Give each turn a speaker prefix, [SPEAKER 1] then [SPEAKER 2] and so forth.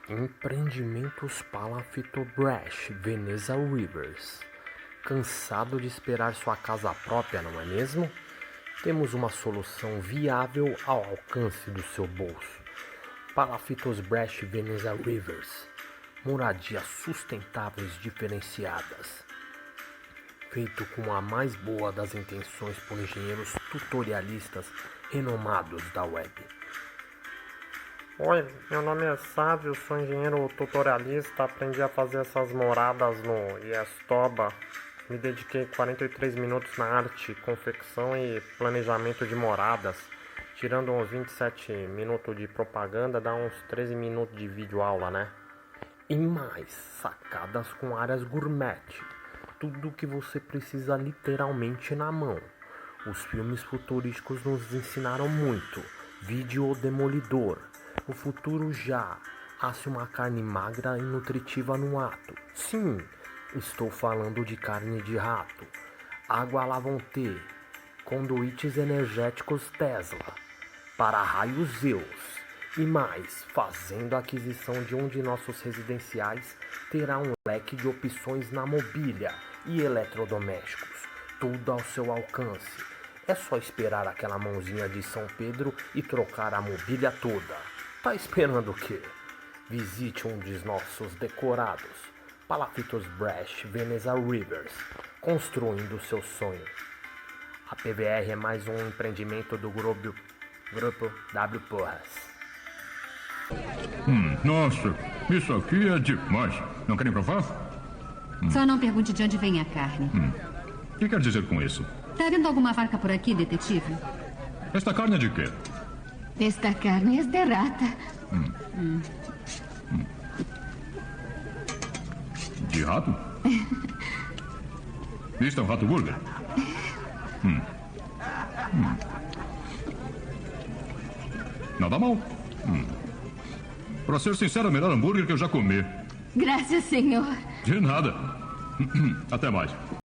[SPEAKER 1] Empreendimentos Palafitobras, Veneza Rivers. Cansado de esperar sua casa própria, não é mesmo? Temos uma solução viável ao alcance do seu bolso. Palafitobras, Veneza Rivers. Moradias sustentáveis diferenciadas. Feito com a mais boa das intenções por engenheiros tutorialistas renomados da web.
[SPEAKER 2] Oi, meu nome é Sávio, sou engenheiro tutorialista, aprendi a fazer essas moradas no Yestoba. Me dediquei 43 minutos na arte, confecção e planejamento de moradas. Tirando uns 27 minutos de propaganda, dá uns 13 minutos de vídeo aula, né?
[SPEAKER 1] E mais, sacadas com áreas gourmet. Tudo o que você precisa literalmente na mão. Os filmes futurísticos nos ensinaram muito. Vídeo Demolidor. O futuro já. Asse uma carne magra e nutritiva no ato. Sim, estou falando de carne de rato. Água Lavonte. Conduítes energéticos Tesla. Para raios Zeus. E mais, fazendo a aquisição de um de nossos residenciais, terá um leque de opções na mobília e eletrodomésticos. Tudo ao seu alcance. É só esperar aquela mãozinha de São Pedro e trocar a mobília toda. Tá esperando o quê? Visite um de nossos decorados. Palafitobras, Veneza Rivers. Construindo seu sonho. A PVR é mais um empreendimento do grupo W Porras.
[SPEAKER 3] Nossa, isso aqui é demais. Não querem provar?
[SPEAKER 4] Só não pergunte de onde vem a carne.
[SPEAKER 3] O que quer dizer com isso?
[SPEAKER 4] Tá vendo alguma vaca por aqui, detetive?
[SPEAKER 3] Esta carne é de quê?
[SPEAKER 4] Esta carne é de rata.
[SPEAKER 3] De rato? Isto é um rato burger? Nada mal. Para ser sincero, é o melhor hambúrguer que eu já comi.
[SPEAKER 4] Graças, senhor.
[SPEAKER 3] De nada. Até mais.